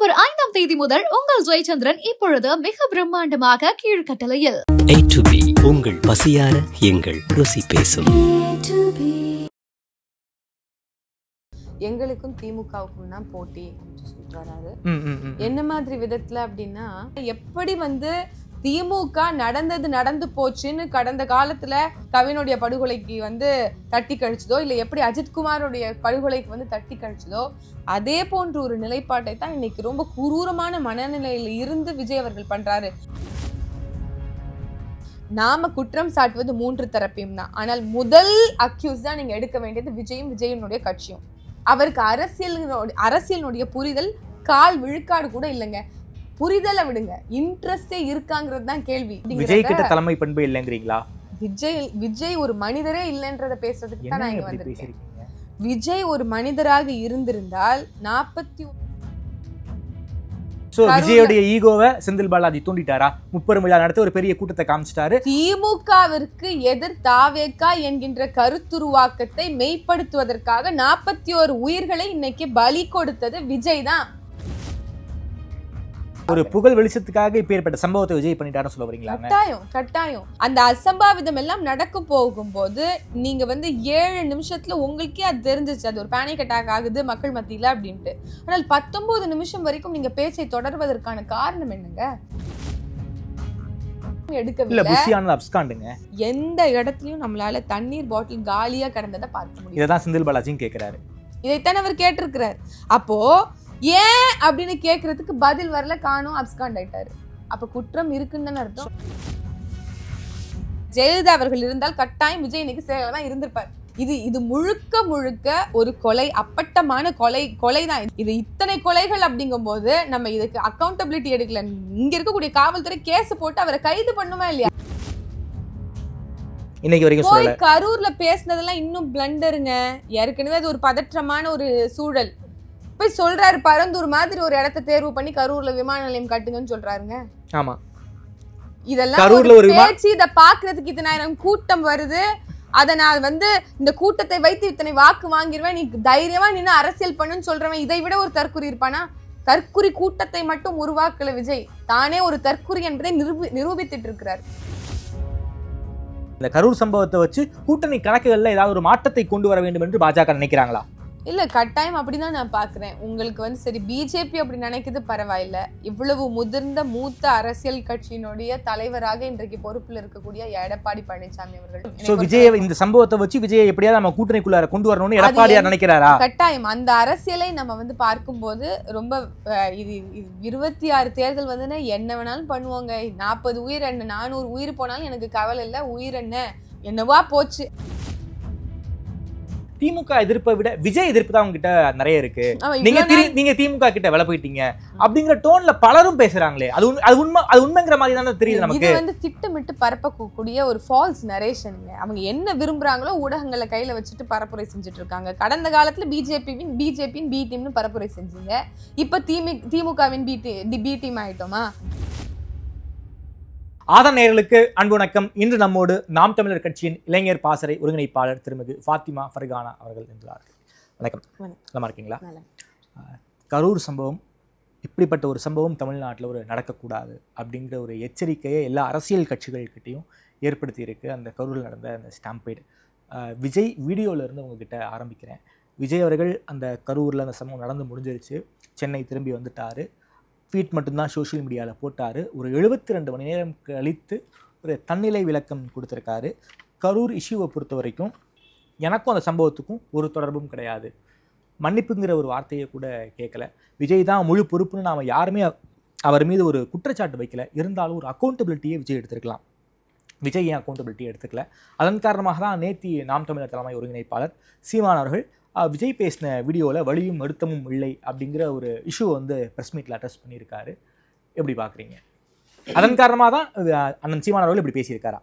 October 5ஆம் தேதி முதல் உங்கள் ஜெயச்சந்திரன் இப்பொழுது மிக பிரம்மாண்டமாக கீழ்கட்டளையில். A to B உங்கள் பசியார எங்கள் ருசி பேசும். எங்களுக்கும் திமுகவுக்கும் தான் போட்டி சொல்லிட்டு வராரு. என்ன மாதிரி விதத்துல அப்படின்னா, எப்படி திமுக நடந்து போச்சுன்னு கடந்த காலத்துல கவினுடைய படுகொலைக்கு தட்டி கழிச்சதோ, இல்ல எப்படி அஜித்குமாரோடைய படுகொலைக்கு தட்டி கழிச்சதோ, அதே போன்ற ஒரு நிலைப்பாட்டை தான் இன்னைக்கு ரொம்ப குரூரமான மனநிலையில இருந்து விஜய் அவர்கள் பண்றாரு. நாம குற்றம் சாட்டுவது 3 தரப்பையும் தான். ஆனால் முதல் அக்யூஸ் தான் நீங்க எடுக்க வேண்டியது விஜயும் விஜயனுடைய கட்சியும். அவருக்கு அரசியலினுடைய புரிதல் கால் விழுக்காடு கூட இல்லைங்க. புரிதலை விடுங்க, இன்ட்ரெஸ்டே இருக்காங்கிறது தான் கேள்வி. விஜய் கிட்ட தலைமை பண்பு இல்லைங்கிறீங்களா? விஜய் ஒரு மனிதரே இல்லைன்றத பேசுறதுக்கு தான் நான் இங்க வந்திருக்கேன். விஜய் ஒரு மனிதராக இருந்திருந்தால் 40 விஜயோட ஈகோவை செந்தில் பாலாஜி தூண்டிட்டாரா? 30 விழா நடத்த ஒரு பெரிய கூட்டத்தை காமிச்சிட்டாரு. திமுகவிற்கு எதிர் தாவேகா என்கின்ற கருத்துருவாக்கத்தை மெய்ப்படுத்துவதற்காக 41 உயிர்களை இன்னைக்கு பலி கொடுத்தது விஜய் தான். ஒரு புகழ் வெளிச்சத்துக்காக இப்ப ஏற்பட்ட சம்பவத்தை விஜய் பண்ணிட்டாருன்னு சொல்ல வரீங்களா? கட்டாயம் அந்த அசம்பாவிதம் எல்லாம் நடக்க போகும்போது நீங்க 7 நிமிஷத்துல உங்களுக்கே அது தெரிஞ்சிச்சு, அது ஒரு பேனிக் அட்டாக் ஆகுது மக்கள் மத்தியில அப்படின்ட்டு. ஆனால் 19 நிமிஷம் வரைக்கும் நீங்க பேச்சை தொடர்வதற்கான காரணம் என்னங்க? எந்த இடத்துலயும் நம்மளால தண்ணீர் பாட்டில் காலியா கிடந்ததை பார்க்க முடியும். இதான் செந்தில் பாலாஜியும் கேட்கிறாரு. இதைத்தான் அவர் கேட்டிருக்கிறார். அப்போ ஏன் அப்படின்னு கேட்கறதுக்கு பதில் வரல, காணோம், அப்ஸ்காண்ட் ஆயிட்டாரு. அப்ப குற்றம் இருக்குன்னு தானே அர்த்தம். ஜெயலலிதா அவர்கள் இருந்தால் கட்டாயம் விஜய் இன்னைக்கு சேவையில தான் இருந்திருப்பார். இது முழுக்க ஒரு கொலை, அப்பட்டமான கொலை தான். இது இத்தனை கொலைகள் அப்படிங்கும் போது நம்ம இதுக்கு அக்கௌண்டபிலிட்டி எடுக்கல. இங்க இருக்கக்கூடிய காவல்துறை கேஸ் போட்டு அவரை கைது பண்ணுமா இல்லையா? இன்னைக்கு வரைக்கும் கரூர்ல பேசினதெல்லாம் இன்னும் பிளண்டருங்க. ஏற்கனவே அது ஒரு பதற்றமான ஒரு சூழல். போய் சொல்றாரு, பரந்தூர் மாதிரி ஒரு இடத்தை தேர்வு பண்ணி கரூர்ல விமான நிலையம் கட்டுங்கன்னு சொல்றாருங்க. ஆமா, இதெல்லாம் பேச்சு. இத பாக்குறதுக்கு இத்தனை கூட்டம் வருது. அத நான் இந்த கூட்டத்தை வைத்து இத்தனை வாக்கு வாங்கிடுவேன், நீ தைரியமா நின்று அரசியல் பண்ணுன்னு சொல்றவன் இதை விட ஒரு தற்குறி இருப்பானா? தற்குறி கூட்டத்தை மட்டும் உருவாக்கல விஜய், தானே ஒரு தற்குறி என்பதை நிரூபித்துட்டு இருக்கிறார். இந்த கரூர் சம்பவத்தை வச்சு கூட்டணி கணக்குகள்ல ஏதாவது ஒரு மாற்றத்தை கொண்டு வர வேண்டும் என்று பாஜக நினைக்கிறாங்களா? இல்ல, கட்டாயம் அப்படிதான் நான் பாக்குறேன். உங்களுக்கு சரி, பிஜேபி அப்படி நினைக்குது, பரவாயில்ல. இவ்வளவு மூத்த அரசியல் கட்சியினுடைய தலைவராக இன்றைக்கு பொறுப்பில் இருக்கக்கூடிய எடப்பாடி பழனிசாமி அவர்கள் விஜய் இந்த சம்பவத்தை வச்சு விஜய் எப்படியாவது நம்ம கூட்டணிக்குள்ளார கொண்டு வரணும்னு எடப்பாடியார் நினைக்கிறாரா? கட்டாயம் அந்த அரசியலை நம்ம பார்க்கும்போது ரொம்ப இது 26 தேர்தல் என்ன வேணாலும் பண்ணுவாங்க. 40 உயிர் என்ன, 400 உயிர் போனாலும் எனக்கு கவலை இல்லை. உயிர் என்னவா போச்சு. திமுக எதிர்ப்பை விட விஜய் எதிர்ப்பு தான் உங்ககிட்ட நிறைய இருக்கு. நீங்க திமுக கிட்ட விலை போயிட்டீங்க அப்படிங்கிற டோன்ல பலரும் பேசுறாங்களே, அது உண்மைங்கிற மாதிரி தானே தெரியுது நமக்கு. இது திட்டமிட்டு பரப்பக்கூடிய ஒரு ஃபால்ஸ் நரேஷனுங்க. அவங்க என்ன விரும்புறாங்களோ ஊடகங்களை கையில வச்சுட்டு பரப்புரை செஞ்சுட்டு இருக்காங்க. கடந்த காலத்துல பிஜேபியின் பி டீம்னு பரப்புரை செஞ்சீங்க. இப்ப திமுகவின் பி டீம் ஆயிட்டோமா? ஆதன் நேயர்களுக்கு அன்பு வணக்கம். இன்று நம்மோடு நாம் தமிழர் கட்சியின் இளைஞர் பாசறை ஒருங்கிணைப்பாளர் திருமதி ஃபாத்திமா ஃபர்கானா அவர்கள் என்றார்கள். வணக்கம், நல்லா இருக்கீங்களா? கரூர் சம்பவம், இப்படிப்பட்ட ஒரு சம்பவம் தமிழ்நாட்டில் நடக்கக்கூடாது அப்படிங்கிற ஒரு எச்சரிக்கையை எல்லா அரசியல் கட்சிகள்கிட்டையும் ஏற்படுத்தி இருக்கு அந்த கரூரில் நடந்த அந்த ஸ்டாம்பேடு. விஜய் வீடியோவிலேருந்து உங்ககிட்ட ஆரம்பிக்கிறேன். விஜய் அவர்கள் அந்த கரூரில் அந்த சம்பவம் நடந்து முடிஞ்சிருச்சு, சென்னை திரும்பி வந்துட்டார். ட்வீட் மட்டும்தான் சோஷியல் மீடியாவில் போட்டார். ஒரு 72 மணி நேரம் கழித்து ஒரு தன்னிலை விளக்கம் கொடுத்துருக்காரு. கரூர் இஷ்யூவை பொறுத்த வரைக்கும் எனக்கும் அந்த சம்பவத்துக்கும் ஒரு தொடர்பும் கிடையாது, மன்னிப்புங்கிற ஒரு வார்த்தையை கூட கேட்கல. விஜய் தான் முழு பொறுப்புன்னு நாம் யாருமே அவர் மீது ஒரு குற்றச்சாட்டு வைக்கல. இருந்தாலும் ஒரு அக்கௌண்டபிலிட்டியை விஜய் எடுத்துருக்கலாம். விஜய் ஏன் அக்கௌண்டபிலிட்டியை எடுத்துக்கல? அதன் காரணமாக தான் நேற்று நாம் தமிழர் தலைமை ஒருங்கிணைப்பாளர் சீமான் அவர்கள் விஜய் பேசின வீடியோவில் வலியும் வருத்தமும் இல்லை அப்படிங்கிற ஒரு இஷ்யூ ப்ரெஸ் மீட்டில் அட்ரஸ் பண்ணியிருக்காரு. எப்படி பார்க்குறீங்க? அதன் காரணமாக தான் அண்ணன் சீமான் அவர்கள் இப்படி பேசியிருக்காரா?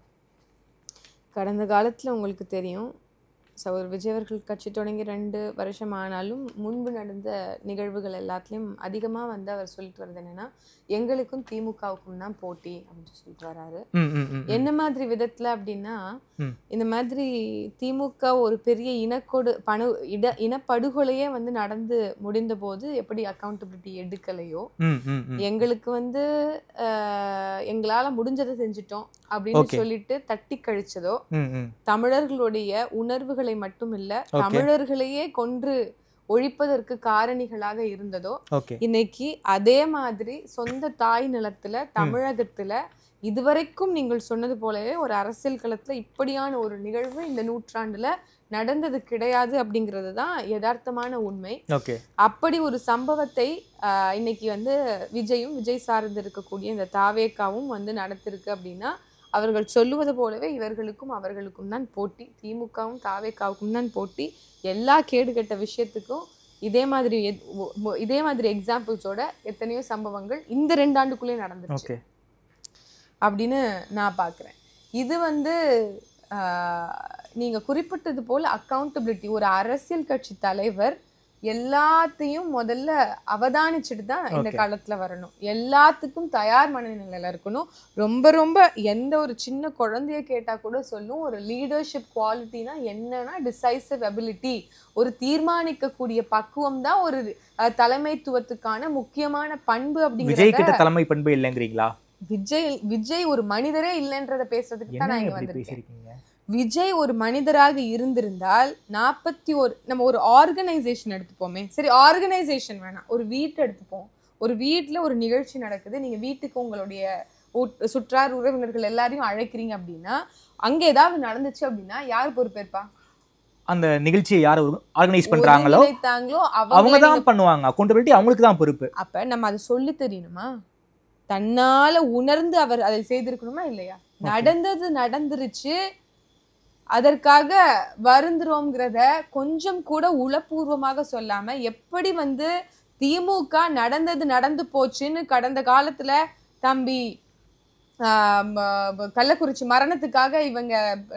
கடந்த காலத்தில் உங்களுக்கு தெரியும், ஒரு விஜய் அவர்கள் கட்சி தொடங்கி 2 வருஷம் ஆனாலும் முன்பு நடந்த நிகழ்வுகள் எல்லாத்துலேயும் அதிகமாக வந்து அவர் சொல்லிட்டு வர்றது என்னன்னா, எங்களுக்கும் திமுகவுக்கும் தான் போட்டி அப்படின்னு சொல்லிட்டு வராரு. என்ன மாதிரி விதத்துல அப்படின்னா, இந்த மாதிரி திமுக ஒரு பெரிய இனப்படுகொலையே வந்து நடந்து முடிந்த போது எப்படி அக்கௌண்டபிலிட்டி எடுக்கலையோ, எங்களுக்கு வந்து எங்களால முடிஞ்சதை செஞ்சிட்டோம் அப்படின்னு சொல்லிட்டு தட்டி கழிச்சதோ, தமிழர்களுடைய உணர்வுகளை மட்டும் இல்ல தமிழர்களையே கொன்று ஒழிப்பதற்கு காரணிகளாக இருந்ததோ, இன்னைக்கு அதே மாதிரி சொந்த தாய் நிலத்துல தமிழகத்துல இதுவரைக்கும் நீங்கள் சொன்னது போலவே ஒரு அரசியல் களத்துல இப்படியான ஒரு நிகழ்வு இந்த நூற்றாண்டுல நடந்தது கிடையாது அப்படிங்கிறது தான் யதார்த்தமான உண்மை. அப்படி ஒரு சம்பவத்தை இன்னைக்கு வந்து விஜய் சார்ந்து இருக்கக்கூடிய இந்த தாவேக்காவும் வந்து நடத்திருக்கு அப்படின்னா, அவர்கள் சொல்லுவது போலவே இவர்களுக்கும் அவர்களுக்கும் தான் போட்டி, திமுகவும் தாவேக்காவுக்கும் தான் போட்டி. எல்லா கேடுகட்ட விஷயத்துக்கும் இதே மாதிரி எக்ஸாம்பிள்ஸோட எத்தனையோ சம்பவங்கள் இந்த 2 ஆண்டுக்குள்ளே நடந்துச்சு அப்படின்னு நான் பார்க்குறேன். இது வந்து நீங்க குறிப்பிட்டது போல அக்கௌண்டபிலிட்டி, ஒரு அரசியல் கட்சி தலைவர் எல்லாத்தையும் முதல்ல அவதானிச்சுட்டு தான் இந்த காலத்துல வரணும். எல்லாத்துக்கும் தயார் மனநிலையில இருக்கணும். ரொம்ப ரொம்ப எந்த ஒரு சின்ன குழந்தைய கேட்டா கூட சொல்லும், ஒரு லீடர்ஷிப் குவாலிட்டினா என்னன்னா டிசைசிவ் அபிலிட்டி, ஒரு தீர்மானிக்கக்கூடிய பக்குவம் தான் ஒரு தலைமைத்துவத்துக்கான முக்கியமான பண்பு. அப்படிங்கிற தலைமை பண்பு இல்லைங்கிறீங்களா? விஜய் ஒரு மனிதரே இல்லைன்றத பேசுறதுக்கு தான் நான் இங்க வந்திருக்கேன். விஜய் ஒரு மனிதராக இருந்திருந்தால் 41 நம்ம ஒரு ஆர்கனைசேஷன் எடுத்துப்போமே, சரி ஆர்கனைசேஷன் வேணாம், ஒரு வீட்டை எடுத்துப்போம். ஒரு வீட்டுல ஒரு நிகழ்ச்சி நடக்குது, நீங்க வீட்டுக்கு உங்களுடைய சுற்றார் உறவினர்கள் எல்லாரையும் அழைக்கிறீங்க அப்படின்னா, அங்க ஏதாவது நடந்துச்சு அப்படின்னா யார் பொறுப்பேற்பா? அந்த நிகழ்ச்சியை யார் ஆர்கனைஸ் பண்றாங்களோ அவங்க தான் பண்ணுவாங்க. அக்கௌண்டபிலிட்டி அவங்களுக்கு தான் பொறுப்பு. அப்ப நம்ம அதை சொல்லி தெரியணுமா? தன்னால உணர்ந்து அவர் அதை செய்திருக்கணுமா இல்லையா? நடந்துருச்சு, அதற்காக வருந்துறோம்ங்கிறத கொஞ்சம் கூட உளப்பூர்வமாக சொல்லாம, எப்படி வந்து திமுக நடந்து போச்சுன்னு கடந்த காலத்துல தம்பி கள்ளக்குறிச்சி மரணத்துக்காக இவங்க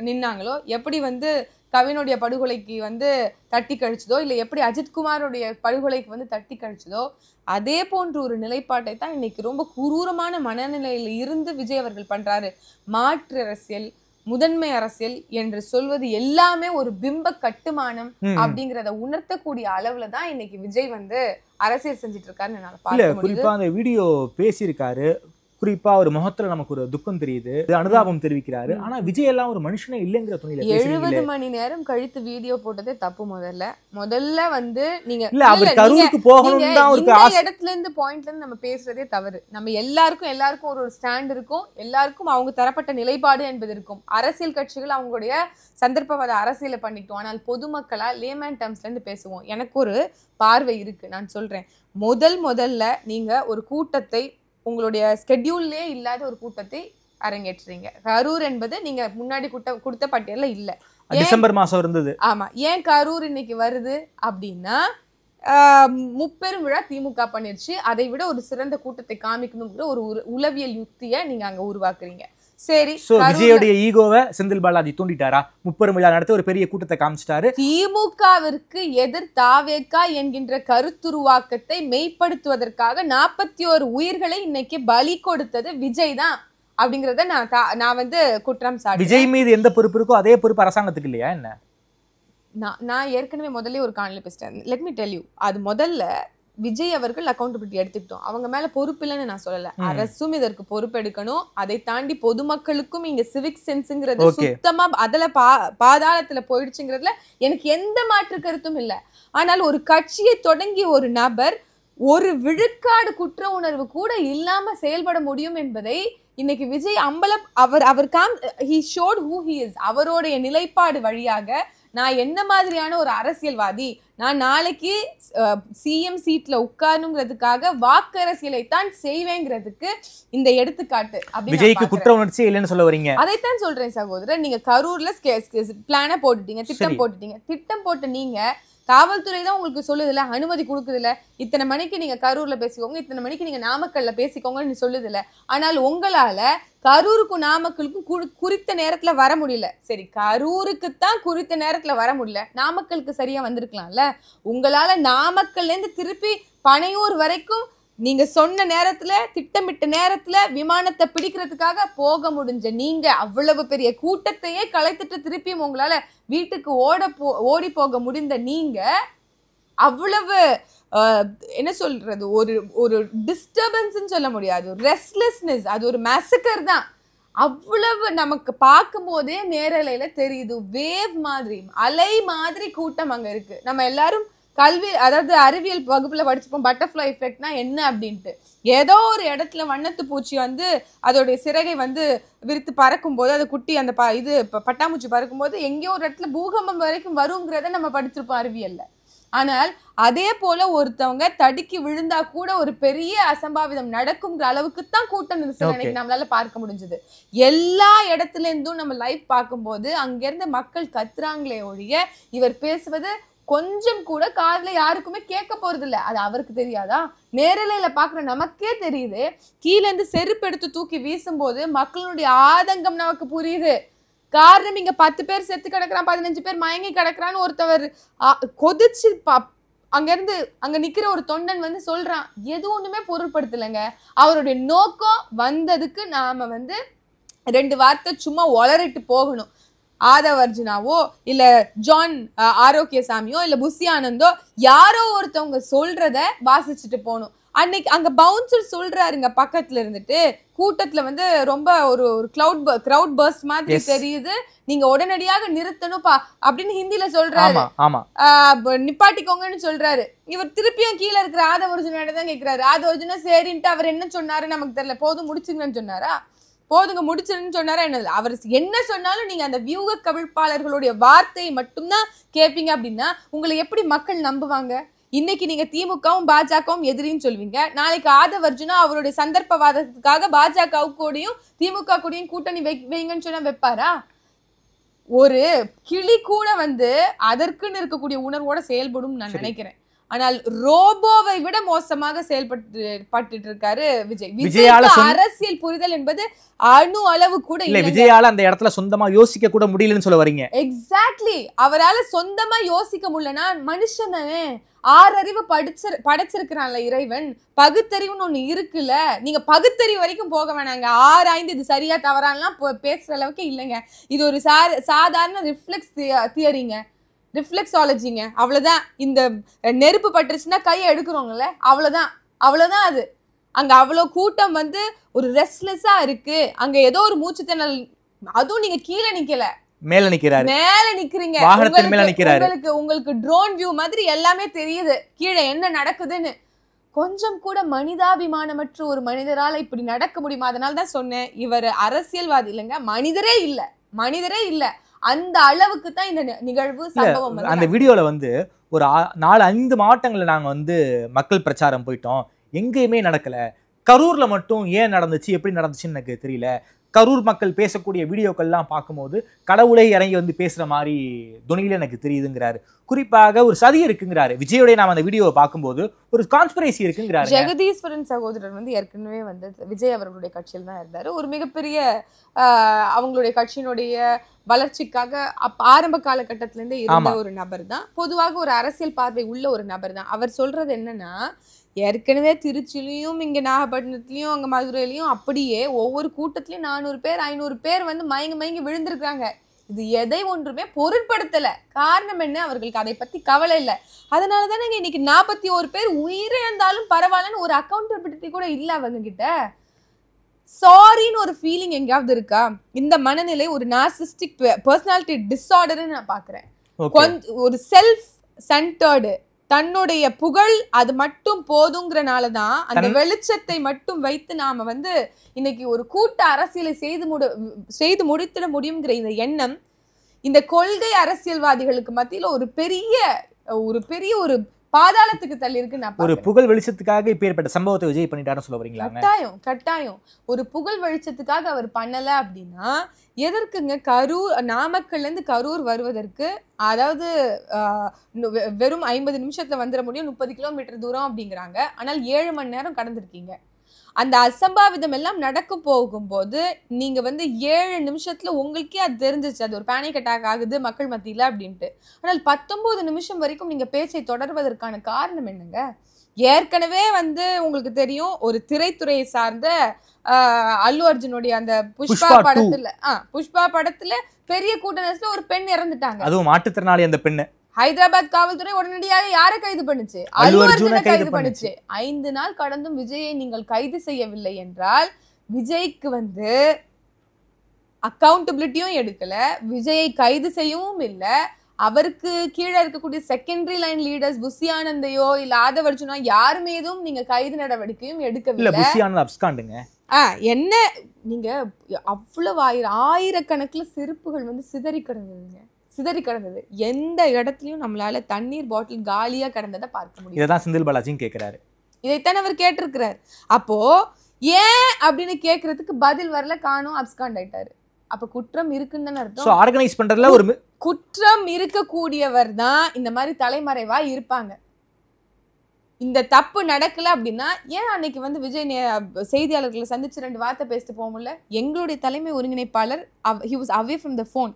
நின்னாங்களோ, எப்படி வந்து கவினுடைய படுகொலைக்கு வந்து தட்டி கழிச்சதோ, இல்லை எப்படி அஜித்குமாரோடைய படுகொலைக்கு வந்து தட்டி கழிச்சதோ, அதே போன்ற ஒரு நிலைப்பாட்டை தான் இன்னைக்கு ரொம்ப குரூரமான மனநிலையில இருந்து விஜய் அவர்கள் பண்றாரு. மாற்று அரசியல், முதன்மை அரசியல் என்று சொல்வது எல்லாமே ஒரு பிம்ப கட்டுமானம் அப்படிங்கறத உணர்த்தக்கூடிய அளவுல தான் இன்னைக்கு விஜய் வந்து அரசியல் செஞ்சிட்டு இருக்காருன்னு என்னால பார்க்க முடியுது. குறிப்பா அந்த வீடியோ பேசியிருக்காரு, குறிப்பா ஒரு முகத்துல நமக்கு ஒரு துக்கம் தெரியுது, அனுதாபம் தெரிவிக்கிறாரு. ஆனா விஜய் எல்லாம் ஒரு மனுஷனே இல்லைங்கிற துணியில 70 மணி நேரம் கழித்து வீடியோ போட்டதே தப்பு. முதல்ல வந்து நீங்க இடத்துல இருந்து பாயிண்ட்ல இருந்து நம்ம பேசுறதே தவறு. நம்ம எல்லாருக்கும் ஒரு ஸ்டாண்ட் இருக்கும், எல்லாருக்கும் அவங்க தரப்பட்ட நிலைப்பாடு என்பது இருக்கும். அரசியல் கட்சிகள் அவங்களுடைய சந்தர்ப்பவாத அரசியலை பண்ணிட்டோம். ஆனால் பொதுமக்களா லேமேன் டேர்ம்ஸ்ல இருந்து பேசுவோம். எனக்கு ஒரு பார்வை இருக்கு, நான் சொல்றேன். முதல்ல நீங்க ஒரு கூட்டத்தை, உங்களுடைய ஸ்கெட்யூல்லே இல்லாத ஒரு கூட்டத்தை அரங்கேற்றுறீங்க. கரூர் என்பது நீங்க முன்னாடி கொடுத்த பட்டியல்ல இல்ல, டிசம்பர் மாசம் இருந்தது. ஆமா, ஏன் கரூர் இன்னைக்கு வருது அப்படின்னா, முப்பெரும் விழா திமுக பண்ணிருச்சு, அதை விட ஒரு சிறந்த கூட்டத்தை காமிக்கணுங்கிற ஒரு உளவியல் யுக்தியை நீங்க அங்க உருவாக்குறீங்க. சரி, விஜயோடைய ஈகோவை செந்தில் பாலாஜி தூண்டிட்டாரா? முப்பெரும் விழா நடத்த ஒரு பெரிய கூட்டத்தை காமிச்சிட்டாரு. திமுகவிற்கு எதிர் தாவேக்கா என்கின்ற கருத்துருவாக்கத்தை மெய்ப்படுத்துவதற்காக 41 உயிர்களை இன்னைக்கு பலி கொடுத்தது விஜய் தான் அப்படிங்கறத நான் வந்து குற்றம் சாட்டுறேன். விஜய் மீது எந்த பொறுப்பு இருக்கோ அதே பொறுப்பு அரசாங்கத்துக்கு இல்லையா என்ன? நான் ஏற்கனவே முதல்ல ஒரு காணொலி பேசிட்டேன். லெட் மீ டெல் யூ, அது முதல்ல விஜய் அவர்கள் அக்கௌண்டபிலிட்டி எடுத்துக்கிட்டோம், அவங்க மேல பொறுப்பு இல்லைன்னு நான் சொல்லல. அரசும் இதற்கு பொறுப்பு எடுக்கணும். அதை தாண்டி பொதுமக்களுக்கும் இங்க சிவிக் சென்ஸ்ங்கிறது சுத்தமா அதுல பாதாளத்துல போயிடுச்சுங்கிறதுல எனக்கு எந்த மாற்று கருத்தும் இல்லை. ஆனால் ஒரு கட்சியை தொடங்கிய ஒரு நபர் ஒரு விழுக்காடு குற்ற உணர்வு கூட இல்லாம செயல்பட முடியும் என்பதை இன்னைக்கு Vijay he showed who he is. அவருடைய நிலைப்பாடு வழியாக நான் என்ன மாதிரியான ஒரு அரசியல்வாதி, நான் நாளைக்கு சிஎம் சீட்ல உட்காரணுங்கிறதுக்காக வாக்கு அரசியலை தான் செய்வேங்கிறதுக்கு இந்த எடுத்துக்காட்டு. விஜய்க்கு குற்ற உணர்ச்சி இல்லைன்னு சொல்ல வரீங்க? அதைத்தான் சொல்றேன் சகோதரர். நீங்க கரூர்ல பிளான போட்டுட்டீங்க, திட்டம் போட்டுட்டீங்க. திட்டம் போட்டு நீங்க காவல்துறை தான் உங்களுக்கு சொல்லுதுல, அனுமதி கொடுக்குதுல, இத்தனை மணிக்கு நீங்க கரூர்ல பேசிக்கோங்க, இத்தனை மணிக்கு நீங்க நாமக்கல்ல பேசிக்கோங்கன்னு சொல்லுதுல. ஆனால் உங்களால கரூருக்கும் நாமக்கலுக்கும் குறித்த நேரத்துல வர முடியல. சரி, கரூருக்கு தான் குறித்த நேரத்துல வர முடியல, நாமக்கலுக்கு சரியா வந்திருக்கலாம்ல. உங்களால நாமக்கல்ல இருந்து திருப்பி பனையூர் வரைக்கும் நீங்க சொன்ன நேரத்துல, திட்டமிட்ட நேரத்துல விமானத்தை பிடிக்கிறதுக்காக போக முடிஞ்ச நீங்க, அவ்வளவு பெரிய கூட்டத்தையே கலைத்துட்டு திருப்பியும் உங்களால வீட்டுக்கு ஓடி போக முடிந்த நீங்க, அவ்வளவு என்ன சொல்றது, ஒரு டிஸ்டர்பன்ஸ் சொல்ல முடியாது, ரெஸ்ட்லெஸ்னஸ், அது ஒரு மேசக்கர் தான். அவ்வளவு நமக்கு பார்க்கும் போதே நேரலையில தெரியுது, வேவ் மாதிரி, அலை மாதிரி கூட்டம் அங்க இருக்கு. நம்ம எல்லாரும் கல்வி, அதாவது அறிவியல் வகுப்புல படிச்சுப்போம் பட்டர்ஃப்ளை எஃபெக்ட்னா என்ன அப்படின்ட்டு. ஏதோ ஒரு இடத்துல வண்ணத்து பூச்சி வந்து அதோடைய சிறகை வந்து விரித்து பறக்கும் போது, அது குட்டி அந்த பட்டாம்பூச்சி பறக்கும் போது எங்கேயோ ஒரு இடத்துல பூகம்பம் வரைக்கும் வருங்கிறத நம்ம படிச்சிருப்போம் அறிவியல்ல. ஆனால் அதே போல ஒருத்தவங்க தடுக்கி விழுந்தா கூட ஒரு பெரிய அசம்பாவிதம் நடக்குங்கிற அளவுக்கு தான் கூட்ட நெரிசல் அன்னைக்கு நம்மளால பார்க்க முடிஞ்சது. எல்லா இடத்துல இருந்தும் நம்ம லைவ் பார்க்கும்போது அங்கிருந்து மக்கள் கத்துறாங்களே ஒழிய இவர் பேசுவது கொஞ்சம் கூட காதுல யாருக்குமே கேட்க போறது இல்ல. அது அவருக்கு தெரியாதா? நேரலையில பாக்குற நமக்கே தெரியுது. கீழே இருந்து செருப்பு எடுத்து தூக்கி வீசும் போது மக்களுடைய ஆதங்கம் நமக்கு புரியுது. காரணம், இங்க 10 பேர் செத்து கிடக்குறான், 15 பேர் மயங்கி கிடக்குறான்னு ஒருத்தவர் கொதிச்சு அங்க நிக்கிற ஒரு தொண்டன் வந்து சொல்றான். எது ஒண்ணுமே பொருட்படுத்தலைங்க. அவருடைய நோக்கம் வந்ததுக்கு நாம வந்து 2 வார்த்தை சும்மா ஒளரிட்டு போகணும். ஆதவ் அர்ஜுனாவோ இல்ல ஜான் ஆரோக்கியசாமியோ இல்ல புஷி ஆனந்தோ யாரோ ஒருத்தவங்க சொல்றத வாசிச்சுட்டு போகணும். அன்னைக்கு அங்க பவுன்சர் சொல்றாருங்க பக்கத்துல இருந்துட்டு, கூட்டத்துல வந்து ரொம்ப ஒரு கிரவுட் பர்ஸ்ட் மாதிரி தெரியுது, நீங்க உடனடியாக நிறுத்தணும்பா அப்படின்னு ஹிந்தில சொல்றாரு. நிப்பாட்டிக்கோங்கன்னு சொல்றாரு. இவர் திருப்பியும் கீழே இருக்கிற ஆதவ் அர்ஜுனா தான் கேட்கிறாரு. ஆதவ் அர்ஜுனா சரின்ட்டு அவர் என்ன சொன்னாரு நமக்கு தெரியல. போதும் முடிச்சுங்கன்னு சொன்னாரா? போதுங்க முடிச்சிருன்னு சொன்னாரா? என்ன அவர் என்ன சொன்னாலும் நீங்க அந்த வியூக கவிழ்ப்பாளர்களுடைய வார்த்தையை மட்டும்தான் கேட்பீங்க அப்படின்னா உங்களை எப்படி மக்கள் நம்புவாங்க? இன்னைக்கு நீங்க திமுகவும் பாஜகவும் எதிரின்னு சொல்வீங்க, நாளைக்கு ஆதவ் அர்ஜுனா அவருடைய சந்தர்ப்பவாதத்துக்காக பாஜக கூடயும் திமுக கூடயும் கூட்டணி வைங்கன்னு சொன்னா வைப்பாரா? ஒரு கிளி கூட வந்து அதற்குன்னு இருக்கக்கூடிய உணர்வோட செயல்படும் நான் நினைக்கிறேன். ஆனால் ரோபோவை விட மோசமாக செயல்பட்டு இருக்காரு விஜய். விஜயால அரசியல் புரிதல் என்பது அணு அளவு கூட இல்ல. விஜயால அந்த இடத்துல சொந்தமா யோசிக்க கூட முடியலன்னு சொல்ல வரீங்க. எக்ஸாக்ட்லி. அவரால சொந்தமா யோசிக்க முடியலன்னா மனுஷன் தானே, 6 அறிவு படைச்சிருக்கிறான்ல இறைவன், பகுத்தறிவுன்னு ஒண்ணு இருக்குல்ல. நீங்க பகுத்தறிவு வரைக்கும் போக வேணாங்க. 6 இது சரியா தவறான்லாம் பேசுற அளவுக்கு இல்லைங்க. இது ஒரு சாதாரண ரிஃப்ளெக்ஸ் தியரிங்க, ரிஃப்ளெக்ஸாலஜிங்க. அவ்வளவுதான். இந்த நெருப்பு பட்டுருச்சுன்னா கையை எடுக்கிறோங்கல்ல, அவ்வளவுதான் அது. அங்க அவ்வளவு கூட்டம் வந்து ஒரு ரெஸ்ட்லெஸ்ஸா இருக்கு. அங்க ஏதோ ஒரு மூச்சு திணறல், அதுவும் நீங்க கீழே நிக்கல, மேல நிக்கிறாரு, மேல நிக்கிறீங்க. உங்களுக்கு ட்ரோன் வியூ மாதிரி எல்லாமே தெரியுது கீழே என்ன நடக்குதுன்னு. கொஞ்சம் கூட மனிதாபிமானமற்ற ஒரு மனிதரால இப்படி நடக்க முடியுமா? அதனால தான் சொன்னேன், இவர் அரசியல்வாதி இல்லைங்க, மனிதரே இல்ல. அந்த அளவுக்கு தான் இந்த நிகழ்வு சம்பவம். அந்த வீடியோல வந்து ஒரு 4-5 மாவட்டங்கள்ல நாங்க வந்து மக்கள் பிரச்சாரம் போயிட்டோம், எங்கேயுமே நடக்கல. கரூர்ல மட்டும் ஏன் நடந்துச்சு, எப்படி நடந்துச்சுன்னு எனக்கு தெரியல. கரூர் மக்கள் பேசக்கூடிய வீடியோக்கள்லாம் பார்க்கும்போது கடவுளை இறங்கி வந்து பேசுற மாதிரி துணியில எனக்கு தெரியுதுங்கிறாரு. குறிப்பாக ஒரு சதி இருக்குங்கிறாரு விஜயோடைய. நாம அந்த வீடியோவை பார்க்கும்போது ஒரு கான்ஸ்பிரசி இருக்குங்கிறாரு. ஜெகதீஸ்வரன் சகோதரர் வந்து ஏற்கனவே வந்து விஜய் அவர்களுடைய கட்சியில் தான் இருந்தாரு. ஒரு மிகப்பெரிய அவங்களுடைய கட்சியினுடைய வளர்ச்சிக்காக ஆரம்ப காலகட்டத்திலேருந்தே இருந்த ஒரு நபர் தான். பொதுவாக ஒரு அரசியல் பார்வை உள்ள ஒரு நபர் தான். அவர் சொல்றது என்னன்னா, ஏற்கனவே திருச்சிலையும் இங்க நாகப்பட்டினத்திலயும் அங்க மதுரையிலையும் அப்படியே ஒவ்வொரு கூட்டத்திலயும் 400 பேர் 500 பேர் வந்து மயங்கி விழுந்திருக்காங்க. இது எதை ஒன்றுமே பொருட்படுத்தல. காரணம் என்ன? அவர்களுக்கு அதை பத்தி கவலை இல்லை. அதனாலதானே இன்னைக்கு 41 பேர் உயிரிழந்தாலும் பரவாயில்லன்னு ஒரு அக்கௌண்டபிலிட்டி கூட இல்ல அவங்க கிட்ட. சாரின்னு ஒரு ஃபீலிங் எங்கேயாவது இருக்கா? இந்த மனநிலை ஒரு நார்சிஸ்டிக் பர்சனாலிட்டி டிஸார்டர்னு நான் பாக்குறேன். ஒரு செல்ஃப் சென்டர்டு, தன்னுடைய புகழ் அது மட்டும் போதுங்கிறனாலதான் அந்த வெளிச்சத்தை மட்டும் வைத்து நாம வந்து இன்னைக்கு ஒரு கூட்ட அரசியலை செய்து முடித்திட முடியுங்கிற இந்த எண்ணம் இந்த கொள்கை அரசியல்வாதிகளுக்கு மத்தியில ஒரு பெரிய ஒரு பாதாளத்துக்கு தள்ளி இருக்கு. நான் ஒரு புகழ் வெளிச்சத்துக்காக இப்ப ஏற்பட்ட சம்பவத்தை விஜய் பண்ணிட்டாருன்னு சொல்ல வரீங்களா? கட்டாயம் ஒரு புகழ் வெளிச்சத்துக்காக அவர் பண்ணல அப்படின்னா எதற்குங்க? நாமக்கல்ல இருந்து கரூர் வருவதற்கு, அதாவது வெறும் 50 நிமிஷத்துல வந்துட முடியும், 30 கிலோமீட்டர் தூரம் அப்படிங்கிறாங்க. ஆனால் 7 மணி நேரம் கடந்திருக்கீங்க. அந்த அசம்பாவிதம் எல்லாம் நடக்க போகும்போது நீங்க 7 நிமிஷத்துல உங்களுக்கே அது தெரிஞ்சிச்சு, அது ஒரு பேனிக் அட்டாக் ஆகுது மக்கள் மத்தியில அப்படின்ட்டு. ஆனால் 19 நிமிஷம் வரைக்கும் நீங்க பேச்சை தொடர்வதற்கான காரணம் என்னங்க? ஏற்கனவே உங்களுக்கு தெரியும், ஒரு திரைத்துறையை சார்ந்த அல்லு அர்ஜுனுடைய அந்த புஷ்பா படத்துல பெரிய கூட்ட ஒரு பெண் இறந்துட்டாங்க. அதுவும் மாற்றுத்திறனாளி. அந்த பெண்ணு ஹைதராபாத் காவல்துறை உடனடியாக யாரை கைது பண்ணுச்சு? அல்லு அர்ஜுனை கைது பண்ணுச்சு. 5 நாள் கடந்தும் விஜயை நீங்கள் கைது செய்யவில்லை என்றால் விஜய்க்கு அக்கௌண்டபிலிட்டியும் எடுக்கல, விஜயை கைது செய்யவும் இல்லை. அவருக்கு கீழே இருக்கக்கூடிய செகண்டரி லைன் லீடர்ஸ் புஷி ஆனந்தையோ இல்ல ஆதவர்ஜுனா யாரு மீதும் நீங்க கைது நடவடிக்கையும் எடுக்கவில்லை. என்ன நீங்க அவ்வளவு ஆயிரக்கணக்குல செருப்புகள் சிதறி கிடந்தது. எந்த இடத்துலயும் நம்மளால தண்ணீர் பாட்டில் காலியா கிடந்ததை பார்க்க முடியும். இதான் செந்தில் பாலாஜியும் கேட்கிறாரு. இதைத்தான் அவர் கேட்டிருக்கிறார். அப்போ ஏன் அப்படின்னு கேட்கறதுக்கு பதில் வரல, காணோம், அப்ஸ்காண்ட் ஆயிட்டாரு. அப்ப குற்றம் இருக்குன்னு அர்த்தம். ஆர்கனைஸ் பண்றதுல ஒரு குற்றம் இருக்கக்கூடியவர் தான் இந்த மாதிரி தலைமறைவா இருப்பாங்க. இந்த தப்பு நடக்கல அப்படின்னா ஏன் அன்னைக்கு விஜய் செய்தியாளர்களை சந்திச்சு 2 வார்த்தை பேசிட்டு போக முடியல? எங்களுடைய தலைமை ஒருங்கிணைப்பாளர் he was away from the phone.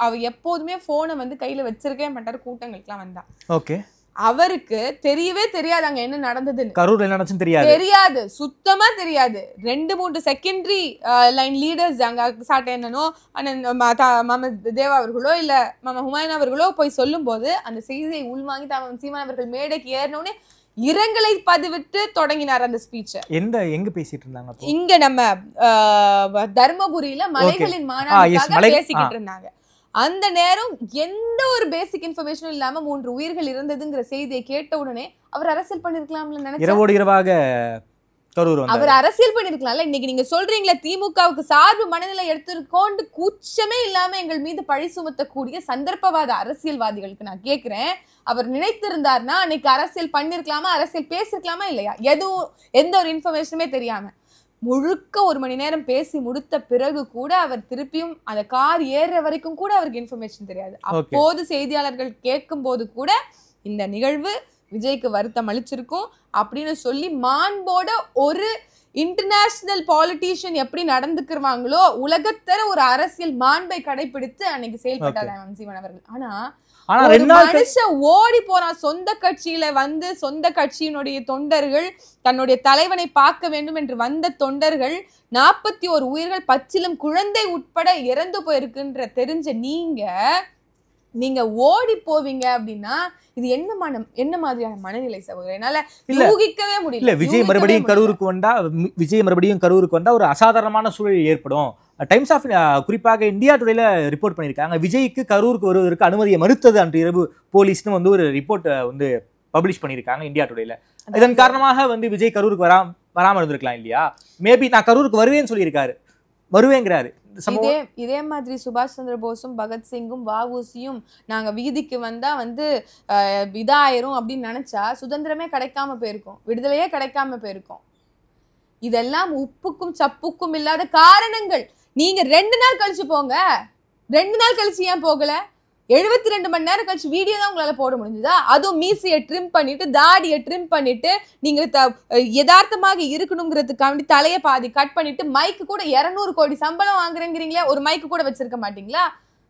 அவர் எப்போதுமே போனை கையில வச்சிருக்கவே மாட்டாரு கூட்டங்களுக்குலாம் வந்தா. ஓகே, அவருக்கு தெரியவே தெரியாது அங்க என்ன நடந்ததுன்னு. கரூர்ல என்ன நடந்துச்சு தெரியாது, சுத்தமா தெரியாது. 2-3 செகண்டரி லைன் லீடர்ஸ் அங்க சாட்டையனோ மாமா தேவா அவர்களோ இல்ல மாமா ஹுமாயூன் அவர்களோ போய் சொல்லும் போது அந்த செய்தியை உள்வாங்கி சீமான் அவர்கள் மேடைக்கு ஏறினோடனே இரங்கலை பதிவிட்டு தொடங்கினார் அந்த ஸ்பீச்ச. எங்க பேசிட்டு இருந்தாங்க? இங்க நம்ம தர்மபுரியில மலைகளின் மாநாட்டுக்காக பேசிக்கிட்டு இருந்தாங்க. அந்த நேரம் எந்த ஒரு பேசிக் இன்ஃபர்மேஷனும் இல்லாம 3 உயிர்கள் இருந்ததுங்கிற செய்தியை கேட்ட உடனே அவர் அரசியல் பண்ணிருக்கலாம்ல நினைச்சேன். அவர் அரசியல் பண்ணிருக்கலாம்ல. இன்னைக்கு நீங்க சொல்றீங்களா திமுகவுக்கு சார்பு மனநிலை எடுத்துக்கொண்டு கூச்சமே இல்லாம எங்கள் மீது பழி சுமத்தக்கூடிய சந்தர்ப்பவாத அரசியல்வாதிகளுக்கு நான் கேட்கிறேன், அவர் நினைத்திருந்தார்னா அன்னைக்கு அரசியல் பண்ணிருக்கலாமா, அரசியல் பேசிருக்கலாமா இல்லையா? எந்த ஒரு இன்ஃபர்மேஷனுமே தெரியாம முழுக்க 1 மணி நேரம் பேசி முடித்த பிறகு கூட அவர் திருப்பியும் அந்த கார் ஏறுற வரைக்கும் கூட அவருக்கு இன்ஃபர்மேஷன் தெரியாது. அப்போது செய்தியாளர்கள் கேட்கும் போது கூட இந்த நிகழ்வு விஜய்க்கு வருத்தம் அளிச்சிருக்கும் அப்படின்னு சொல்லி மாண்போட ஒரு இன்டர்நேஷனல் பாலிட்டிஷியன் எப்படி நடந்துக்குவாங்களோ உலகத்தர ஒரு அரசியல் மாண்பை கடைபிடித்து அன்னைக்கு செயல்பட்டார் சீமான் அவர்கள். ஆனா மனுஷன் ஓடி போறான். சொந்த கட்சியில சொந்த கட்சியினுடைய தொண்டர்கள் தன்னுடைய தலைவனை பார்க்க வேண்டும் என்று வந்த தொண்டர்கள் 41 உயிர்கள் பச்சிலும் குழந்தை உட்பட இறந்து போயிருக்குன்ற தெரிஞ்ச நீங்க ஓடி போவீங்க அப்படின்னா இது என்ன மாதிரியான மனநிலை சகோதரர்? என்னால யூகிக்கவே முடியல. விஜய் மறுபடியும் கரூருக்கு வந்தா ஒரு அசாதாரணமான சூழல் ஏற்படும். டைம்ஸ் ஆஃப் குறிப்பாக இந்தியா டுடேல ரிப்போர்ட் பண்ணியிருக்காங்க, விஜய்க்கு கரூருக்கு வருவதற்கு அனுமதியை மறுத்தது அன்று இரவு போலீஸ்னு ஒரு ரிப்போர்ட் பப்ளிஷ் பண்ணியிருக்காங்க இந்தியா டுடேல. இதன் காரணமாக விஜய் கரூருக்கு வராம இருந்திருக்கலாம் இல்லையா? மேபி நான் கரூருக்கு வருவேன்னு சொல்லியிருக்காரு, வருவேங்கிறாரு. இதே மாதிரி சுபாஷ் சந்திர போஸும் பகத்சிங்கும் வஉசியும் நாங்க வீதிக்கு வந்தா இதாயிரும் அப்படின்னு நினைச்சா சுதந்திரமே கிடைக்காம போயிருக்கும், விடுதலையே கிடைக்காம போயிருக்கும். இதெல்லாம் உப்புக்கும் சப்புக்கும் இல்லாத காரணங்கள். நீங்க 2 நாள் கழிச்சு போங்க, 2 நாள் கழிச்சு ஏன் போகல? 72 மணி நேரம் கழிச்சு வீடியோ தான் உங்களால போட முடிஞ்சதா? அதுவும் மீசையை ட்ரிம் பண்ணிட்டு தாடியை ட்ரிம் பண்ணிட்டு நீங்க யதார்த்தமாக இருக்கணுங்கிறதுக்காண்டி தலையை பாதி கட் பண்ணிட்டு மைக்கு கூட 200 கோடி சம்பளம் வாங்குறேங்கிறீங்களே, ஒரு மைக்கு கூட வச்சிருக்க மாட்டீங்களா?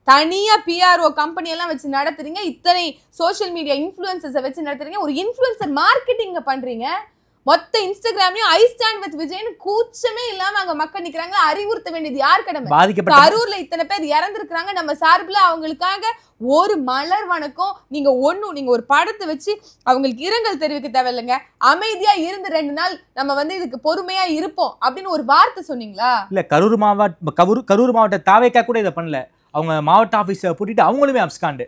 தனியா பிஆர்ஓ கம்பெனி எல்லாம் வச்சு நடத்துறீங்க, இத்தனை சோசியல் மீடியா இன்ஃபுளுசர்ஸை வச்சு நடத்துறீங்க, ஒரு இன்ஃபுளுசர் மார்க்கெட்டிங் பண்றீங்க. மொத்த இன்ஸ்டாகிராம்லயும் ஐ ஸ்டாண்ட் வித் விஜய்னு கூச்சமே இல்லாம அங்க மக்கள் நிக்கிறாங்க. அறிவுறுத்த வேண்டியது யார் கடமை? கரூர்ல இத்தனை பேர் இறந்துருக்காங்க, நம்ம சார்பில் அவங்களுக்காக ஒரு மலர் வணக்கம். நீங்க ஒரு படத்தை வச்சு அவங்களுக்கு இரங்கல் தெரிவிக்க தேவையில்லைங்க, அமைதியா இருந்து 2 நாள் நம்ம இதுக்கு பொறுமையா இருப்போம் அப்படின்னு ஒரு வார்த்தை சொன்னீங்களா? இல்ல, கரூர் மாவட்ட தாவேக்கா கூட இதை பண்ணல. அவங்க மாவட்ட ஆபீஸை பூட்டிட்டு அவங்களுமே அப்ஸ்காண்டு.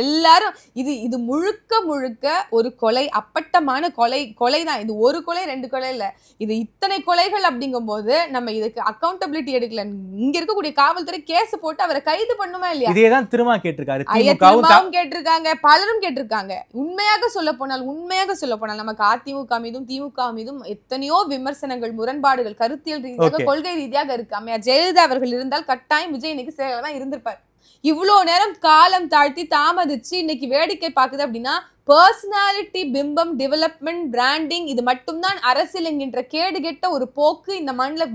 எல்லாரும் இது முழுக்க முழுக்க ஒரு கொலை, அப்பட்டமான கொலைதான். இது ஒரு கொலை 2 கொலை இல்ல, இது இத்தனை கொலைகள். அப்படிங்கும் போது நம்ம இதுக்கு அக்கௌண்டபிலிட்டி எடுக்கல. இங்க இருக்கக்கூடிய காவல்துறை கேஸ் போட்டு அவரை கைது பண்ணுமா இல்லையா? இதேதான் திரும்ப கேட்டிருக்காரு, கேட்டிருக்காங்க, பலரும் கேட்டிருக்காங்க. உண்மையாக சொல்ல போனால் நமக்கு அதிமுக மீதும் திமுக மீதும் எத்தனையோ விமர்சனங்கள், முரண்பாடுகள், கருத்தியல் ரீதியாக, கொள்கை ரீதியாக இருக்கு. அம்மையார் ஜெயலலிதா அவர்கள் இருந்தால் கட்டாயம் விஜய் இன்னைக்கு சேவைதான் இருந்திருப்பார். இவ்வளோ நேரம் காலம் தாழ்த்தி தாமதிச்சு இன்னைக்கு வேடிக்கை பார்க்குது அப்படின்னா பர்சனாலிட்டி, பிம்பம், டெவலப்மெண்ட், பிராண்டிங், இது மட்டும்தான் அரசியல் என்கின்ற கேடு கெட்ட ஒரு போக்கு இந்த மண்ணில்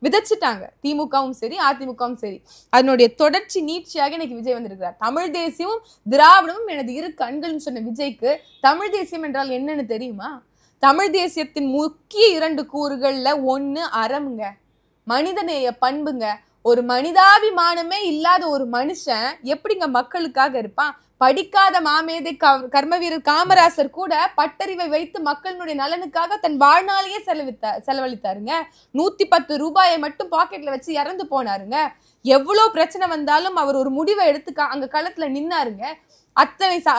விதைச்சிட்டாங்க. திமுகவும் சரி அதிமுகவும் சரி. அதனுடைய தொடர்ச்சி நீட்சியாக இன்னைக்கு விஜய் வந்திருக்கிறார். தமிழ் தேசியமும் திராவிடமும் எனது இரு கண்கள்னு சொன்ன விஜய்க்கு தமிழ் தேசியம் என்றால் என்னன்னு தெரியுமா? தமிழ் தேசியத்தின் முக்கிய 2 கூறுகள்ல ஒண்ணு அறமுங்க, மனிதநேய பண்புங்க. ஒரு மனிதாபிமானமே இல்லாத ஒரு மனுஷன் எப்படிங்க மக்களுக்காக இருப்பான்? படிக்காத மாமேதை கர்மவீரர் காமராசர் கூட பட்டறிவை வைத்து மக்களுடைய நலனுக்காக தன் வாழ்நாளையே செலவழித்தாருங்க. 110 ரூபாயை மட்டும் பாக்கெட்ல வச்சு இறந்து போனாருங்க. எவ்வளவு பிரச்சனை வந்தாலும் அவர் ஒரு முடிவை எடுத்து அங்க களத்துல நின்னாருங்க.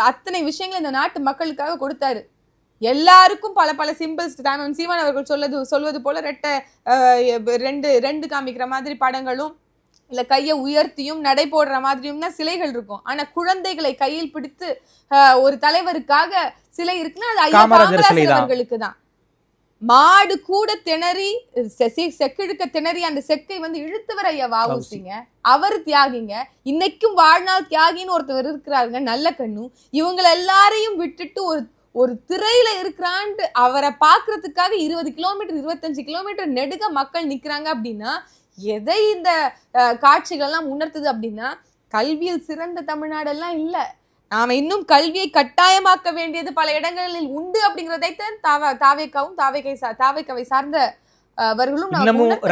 அத்தனை விஷயங்களை இந்த நாட்டு மக்களுக்காக கொடுத்தாரு. எல்லாருக்கும் பல சிம்பிள்ஸ் சீமான் அவர்கள் சொல்வது போல ரெண்டு காமிக்கிற மாதிரி படங்களும் இல்ல கையை உயர்த்தியும் நடை போடுற மாதிரியும் தான் சிலைகள் இருக்கும். ஆனா குழந்தைகளை கையில் பிடித்து ஒரு தலைவருக்காக சிலை இருக்குன்னா அது ஐயா காமராஜர் அவர்களுக்கு தான். மாடு கூட திணறி செக்கிழுக்க திணறி அந்த செக்கை இழுத்தவர் ஐயா வஉசிங்க. அவர் தியாகிங்க. இன்னைக்கும் வாழ்நாள் தியாகின்னு ஒருத்தவர் இருக்கிறாருங்க, நல்ல கண்ணு. இவங்க எல்லாரையும் விட்டுட்டு ஒரு திரையில இருக்கிறான்ட்டு அவரை பாக்குறதுக்காக 20 கிலோமீட்டர் 25 கிலோமீட்டர் நெடுக மக்கள் நிக்கிறாங்க. அப்படின்னா எதை இந்த காட்சிகள் எல்லாம் உணர்த்துது அப்படின்னா, கல்வியில் சிறந்த தமிழ்நாடெல்லாம் இல்ல, நாம இன்னும் கல்வியை கட்டாயமாக்க வேண்டியது பல இடங்களில் உண்டு அப்படிங்கிறதைத்தான் தாவேக்காவை சார்ந்த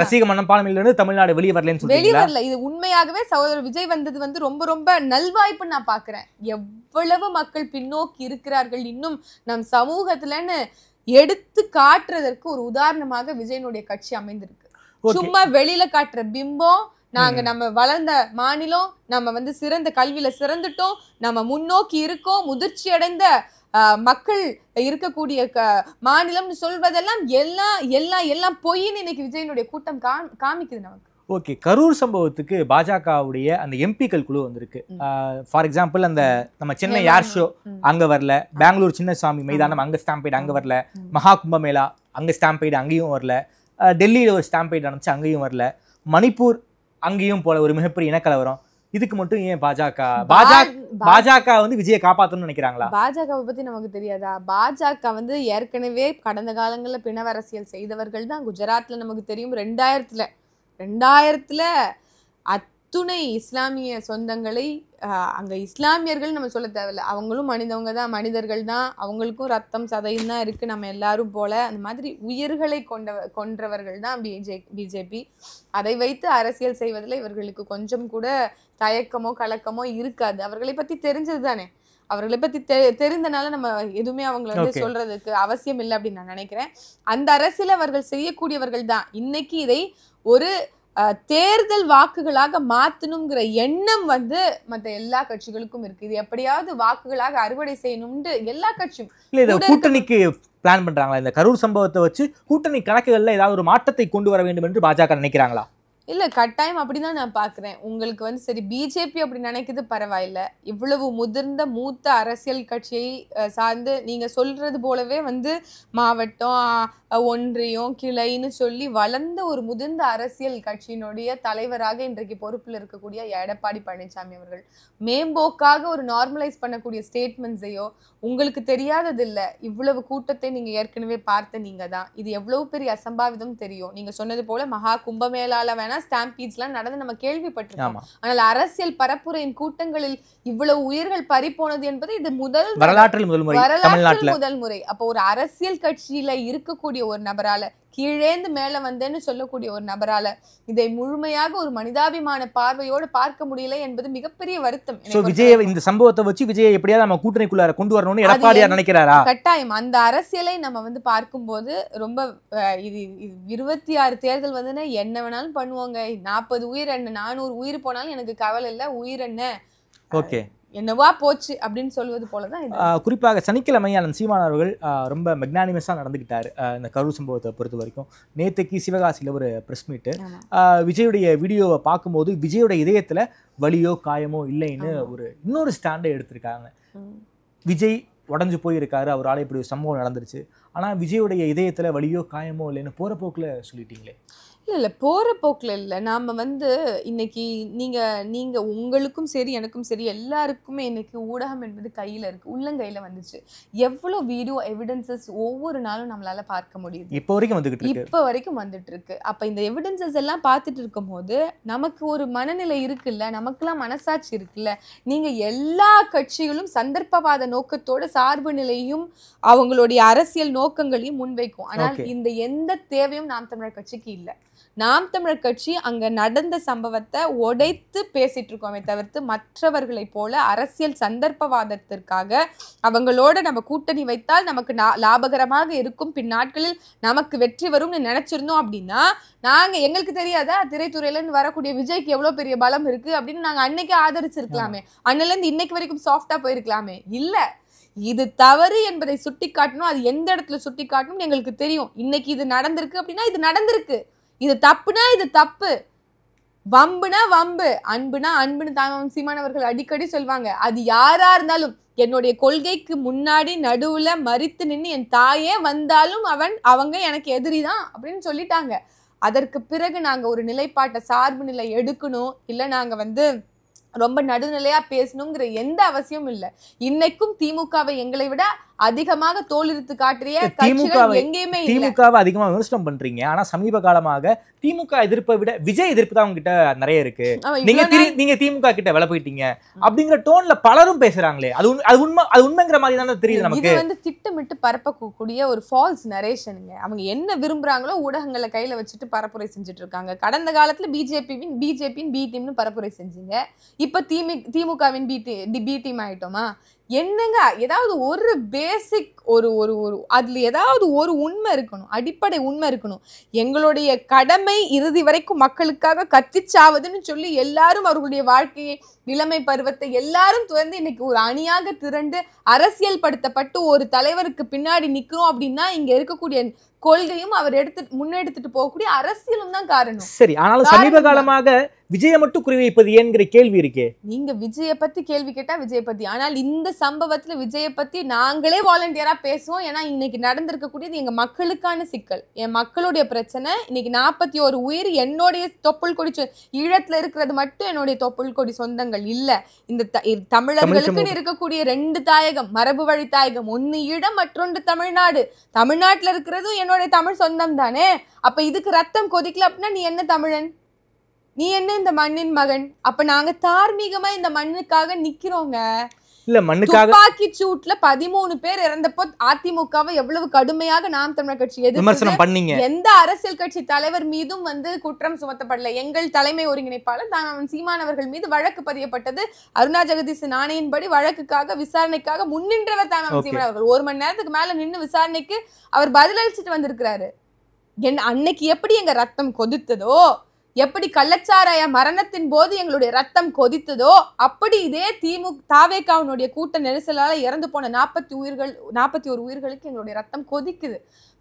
ரசிக மனப்பான்மையிலிருந்து தமிழ்நாடு வெளியே வரல. இது உண்மையாகவே சகோதரர் விஜய் வந்தது ரொம்ப ரொம்ப நல்வாய்ப்புன்னு நான் பாக்குறேன். எவ்வளவு மக்கள் பின்னோக்கி இருக்கிறார்கள் இன்னும் நம் சமூகத்துலன்னு எடுத்து காட்டுறதற்கு ஒரு உதாரணமாக விஜயனுடைய கட்சி அமைந்திருக்கு. சும்மா வெளியில காட்டுற பிம்பம், நம்ம வளர்ந்த மாநிலம், நம்ம சிறந்த கல்வியில சிறந்துட்டோம், நம்ம முன்னோக்கி இருக்கோம், முதிர்ச்சி அடைந்த மக்கள் இருக்கக்கூடிய மாநிலம்னு சொல்வதெல்லாம் எல்லாம் பொய்ன்னு இன்னைக்கு விஜயனுடைய கூட்டம் காமிக்குது நமக்கு. ஓகே, கரூர் சம்பவத்துக்கு பாஜகவுடைய அந்த எம்பிக்கள் குழு வந்திருக்கு. ஃபார் எக்ஸாம்பிள் அந்த நம்ம சென்னை ஏர் ஷோ அங்க வரல, பெங்களூர் சின்னசாமி மைதானம் அங்க ஸ்டாம்பைடு அங்க வரல, மகா கும்பமேளா அங்க ஸ்டாம்பைடு அங்கேயும் வரல, டெல்லியில ஒரு ஸ்டாம்பைடு நடந்துச்சு அங்கேயும் வரல, மணிப்பூர் அங்கேயும் போல ஒரு மிகப்பெரிய இனக்கலவரம். இதுக்கு மட்டும் ஏன் பாஜக விஜயை காப்பாத்தணும்னு நினைக்கிறாங்களா? பாஜகவை பத்தி நமக்கு தெரியாதா? பாஜக ஏற்கனவே கடந்த காலங்கள்ல பிணவ அரசியல் செய்தவர்கள் தான். குஜராத்ல நமக்கு தெரியும் 2000ல அத்துணை இஸ்லாமிய சொந்தங்களை அங்க இஸ்லாமியர்கள் நம்ம சொல்ல தேவையில்ல, அவங்களும் மனிதர்கள் தான், அவங்களுக்கும் ரத்தம் சதையும் தான் இருக்கு நம்ம எல்லாரும் போல. அந்த மாதிரி உயிர்களை கொன்றவர்கள் தான் பிஜேபி. அதை வைத்து அரசியல் செய்வதில் இவர்களுக்கு கொஞ்சம் கூட தயக்கமோ கலக்கமோ இருக்காது. அவர்களை பத்தி தெரிஞ்சது தானே, அவர்களை பத்தி தெரிந்தனால நம்ம எதுவுமே அவங்களை சொல்றதுக்கு அவசியம் இல்லை அப்படின்னு நான் நினைக்கிறேன். அந்த அரசியல் அவர்கள் செய்யக்கூடியவர்கள் தான். இன்னைக்கு இதை ஒரு தேர்தல் வாக்குகளாக மாத்தணுங்கிற எண்ணம் மற்ற எல்லா கட்சிகளுக்கும் இருக்கு. இது எப்படியாவது வாக்குகளாக அறுவடை செய்யணும்னு எல்லா கட்சியும் கூட்டணிக்கு பிளான் பண்றாங்களா? இந்த கரூர் சம்பவத்தை வச்சு கூட்டணி கணக்குகள்ல ஏதாவது ஒரு மாற்றத்தை கொண்டு வர வேண்டும் என்று பாஜக நினைக்கிறாங்களா? இல்ல, கட்டாயம் அப்படிதான் நான் பாக்குறேன். உங்களுக்கு சரி, பிஜேபி அப்படி நினைக்குது பரவாயில்ல. இவ்வளவு மூத்த அரசியல் கட்சியை சார்ந்து நீங்க சொல்றது போலவே மாவட்டம், ஒன்றியம், கிளைன்னு சொல்லி வளர்ந்த ஒரு முதிர்ந்த அரசியல் கட்சியினுடைய தலைவராக இன்றைக்கு பொறுப்பில் இருக்கக்கூடிய எடப்பாடி பழனிசாமி அவர்கள் மேம்போக்காக ஒரு நார்மலைஸ் பண்ணக்கூடிய ஸ்டேட்மெண்ட்ஸையோ உங்களுக்கு தெரியாதது இல்ல. இவ்வளவு கூட்டத்தை நீங்க ஏற்கனவே பார்த்த நீங்க தான். இது எவ்வளவு பெரிய அசம்பாவிதம் தெரியும். நீங்க சொன்னது போல மகா கும்பமேளால வேணா ஸ்டாம்பீட்ஸ்லாம் நடந்து நம்ம கேள்விப்பட்டிருக்கோம். ஆனால் அரசியல் பரப்புரையின் கூட்டங்களில் இவ்வளவு உயிர்கள் பறிப்போனது என்பது இது வரலாற்றில் முதல் முறை. அப்போ ஒரு அரசியல் கட்சியில இருக்கக்கூடிய ஒரு நபரால, கீழேந்து மேல வந்தேன்னு சொல்லக்கூடிய ஒரு நபரால இதை முழுமையாக ஒரு மனிதாபிமான பார்வையோடு பார்க்க முடியல என்பது மிகப்பெரிய வருத்தம். இந்த சம்பவத்தை வச்சு விஜயை எப்படியாவது நம்ம கூட்டணிக்குள்ளார கொண்டு வரணும்னு எடப்பாடியார் நினைக்கிறாரா? கட்டாயம் அந்த அரசியலை நம்ம பார்க்கும்போது ரொம்ப இது 26 தேர்தல் என்ன வேணாலும் பண்ணுவாங்க, 40 உயிர் என்ன 400 உயிர் போனாலும் எனக்கு கவலை இல்லை, உயிர் என்ன. ஓகே, என்னவா போச்சு அப்படின்னு சொல்வது போலதான் இது. குறிப்பாக சனிக்கிழமை அண்ணன் சீமான் அவர்கள் ரொம்ப மெக்னானிமஸாக நடந்துக்கிட்டாரு இந்த கரூர் சம்பவத்தை பொறுத்த வரைக்கும். நேற்றுக்கு சிவகாசியில் ஒரு ப்ரெஸ் மீட்டு, விஜயுடைய வீடியோவை பார்க்கும்போது விஜயோட இதயத்தில் வலியோ காயமோ இல்லைன்னு இன்னொரு ஸ்டாண்டை எடுத்திருக்காங்க. விஜய் உடஞ்சு போயிருக்காரு, அவரால் இப்படி ஒரு சம்பவம் நடந்துருச்சு, ஆனால் விஜயோடைய இதயத்தில் வலியோ காயமோ இல்லைன்னு போகிற போக்கில் சொல்லிட்டீங்களே. இல்லை போகிற போக்கில் இல்லை. நாம் இன்னைக்கு நீங்கள் உங்களுக்கும் சரி எனக்கும் சரி எல்லாருக்குமே இன்னைக்கு ஊடகம் என்பது கையில் இருக்குது, உள்ளங்கையில் வந்துச்சு. எவ்வளோ வீடியோ எவிடன்சஸ் ஒவ்வொரு நாளும் நம்மளால் பார்க்க முடியுது. இப்போ வரைக்கும் வந்துட்டு இருக்கு. அப்போ இந்த எவிடன்சஸ் எல்லாம் பார்த்துட்டு இருக்கும் போது நமக்கு ஒரு மனநிலை இருக்குல்ல, நமக்குலாம் மனசாட்சி இருக்குல்ல. நீங்கள் எல்லா கட்சிகளும் சந்தர்ப்பவாத நோக்கத்தோட சார்பு நிலையும் அவங்களுடைய அரசியல் நோக்கங்களையும் முன்வைக்கும். ஆனால் இந்த எந்த தேவையும் நாம் தமிழர் கட்சிக்கு இல்லை. நாம் தமிழர் கட்சி அங்க நடந்த சம்பவத்தை உடைத்து பேசிட்டு இருக்கோமே தவிர்த்து மற்றவர்களை போல அரசியல் சந்தர்ப்பவாதத்திற்காக அவங்களோட நம்ம கூட்டணி வைத்தால் நமக்கு லாபகரமாக இருக்கும், பின்னாட்களில் நமக்கு வெற்றி வரும்னு நினைச்சிருந்தோம் அப்படின்னா எங்களுக்கு தெரியாதா திரைத்துறையில இருந்து வரக்கூடிய விஜய்க்கு எவ்வளவு பெரிய பலம் இருக்கு அப்படின்னு நாங்க அன்னைக்கு ஆதரிச்சிருக்கலாமே, அன்னில இருந்து இன்னைக்கு வரைக்கும் சாஃப்டா போயிருக்கலாமே. இல்ல, இது தவறு என்பதை சுட்டி காட்டணும். அது எந்த இடத்துல சுட்டி காட்டணும் எங்களுக்கு தெரியும். இன்னைக்கு இது நடந்திருக்கு அப்படின்னா இது நடந்திருக்கு, இது தப்புனா இது தப்பு, வம்புனா வம்பு, அன்புனா அன்புன்னு தாங்க சீமானவர்கள் அடிக்கடி சொல்வாங்க. அது யாரா இருந்தாலும் என்னுடைய கொள்கைக்கு முன்னாடி நடுவுல மறித்து நின்று என் தாயே வந்தாலும் அவங்க எனக்கு எதிரிதான் அப்படின்னு சொல்லிட்டாங்க. அதற்கு பிறகு நாங்க ஒரு நிலைப்பாட்டை சார்பு நிலை எடுக்கணும், இல்ல நாங்க ரொம்ப நடுநிலையா பேசணுங்கிற எந்த அவசியமும் இல்லை. இன்னைக்கும் திமுகவை எங்களை விட அதிகமாக தோலிருத்து காட்டுறிய கட்சிகள் எங்கேயுமே இல்ல. திமுகவை அதிகமாக விமர்சனம் பண்றீங்க, ஆனா சமீப காலமாக திமுக எதிர்ப்பை விட விஜய் எதிர்ப்பு தான் உங்ககிட்ட நிறைய இருக்கு. நீங்க திமுக கிட்ட விலை போயிட்டீங்க அப்படிங்கிற டோன்ல பலரும் பேசுறாங்களே, அது உண்மைங்கிற மாதிரி தானே தெரியுது நமக்கு. இது திட்டமிட்டு பரப்பக்கூடிய ஒரு ஃபால்ஸ் நரேஷனுங்க. அவங்க என்ன விரும்புறாங்களோ ஊடகங்களை கையில வச்சுட்டு பரப்புரை செஞ்சுட்டு இருக்காங்க. கடந்த காலத்துல பிஜேபியின் பி டீம்னு பரப்புரை செஞ்சீங்க, இப்ப திமுகவின் பி டீம் ஆயிட்டோமா? என்னங்க, ஏதாவது ஒரு பேசிக் ஒரு அதுல ஏதாவது ஒரு உண்மை இருக்கணும், அடிப்படை உண்மை இருக்கணும். எங்களுடைய கடமை இறுதி வரைக்கும் மக்களுக்காக கத்திச்சாவதுன்னு சொல்லி எல்லாரும் அவர்களுடைய வாழ்க்கையை இளமை பருவத்தை எல்லாரும் துறந்து இன்னைக்கு ஒரு அணியாக திரண்டு அரசியல் படுத்தப்பட்டு ஒரு தலைவருக்கு பின்னாடி நிக்கிறோம் அப்படின்னா இங்க இருக்கக்கூடிய கொள்கையும் அவர் முன்னெடுத்துட்டு போகக்கூடிய அரசியலும் தான் காரணம். சரி, ஆனாலும் சமீப காலமாக விஜய மட்டும் குறிவைப்பது ஏன்கிற கேள்வி இருக்கே. நீங்க விஜய பத்தி கேள்வி கேட்டா விஜய பத்தி, ஆனால் இந்த சம்பவத்துல விஜய பத்தி நாங்களே வாலண்டியரா பேசுவோம். ஏன்னா இன்னைக்கு நடந்திருக்கக்கூடியது எங்க மக்களுக்கான சிக்கல், என் மக்களுடைய பிரச்சனை. இன்னைக்கு 41 உயிர் என்னுடைய தொப்புள் கொடி, ஈழத்துல இருக்கிறது மட்டும் என்னுடைய தொப்புள் கொடி சொந்தங்கள் இல்ல. இந்த தமிழர்களுக்கு இருக்கக்கூடிய 2 தாயகம், மரபு வழி தாயகம், ஒன்னு ஈழம் மற்றொன்று தமிழ்நாடு. தமிழ்நாட்டுல இருக்கிறதும் என்னுடைய தமிழ் சொந்தம் தானே. அப்ப இதுக்கு ரத்தம் கொதிக்கல அப்படின்னா நீ என்ன தமிழன், நீ என்ன இந்த மண்ணின் மகன்? அப்ப நாங்க தார்மீகமா இந்த மண்ணுக்காக நிக்கிறோங்க. இல்ல, மண்ணுக்காக துப்பாக்கி சூட்ல 13 பேர் இறந்தப்போ அதிமுகவை எவ்வளவு கடுமையாக நாம் தமிழர் கட்சி விமர்சனம் பண்ணீங்க. எந்த அரசியல் கட்சி தலைவர் மீதும் குற்றம் சுமத்தப்படல. எங்கள் தலைமை ஒருங்கிணைப்பாளர் சீமானவர்கள் மீது வழக்கு பதியப்பட்டது. அருணா ஜெகதீசன் ஆணையின்படி வழக்குக்காக விசாரணைக்காக முன்னின்றவர் தான் சீமானவர்கள். 1 மணி நேரத்துக்கு மேல நின்று விசாரணைக்கு அவர் பதிலளிச்சுட்டு வந்திருக்கிறாரு. அன்னைக்கு எப்படி எங்க ரத்தம் கொதித்ததோ, எப்படி கள்ளச்சாராய மரணத்தின் போது எங்களுடைய ரத்தம் கொதித்ததோ, அப்படி இதே தாவேகாவினுடைய கூட்ட நெரிசலால இறந்து போன 41 உயிர்களுக்கு எங்களுடைய ரத்தம் கொதிக்குது.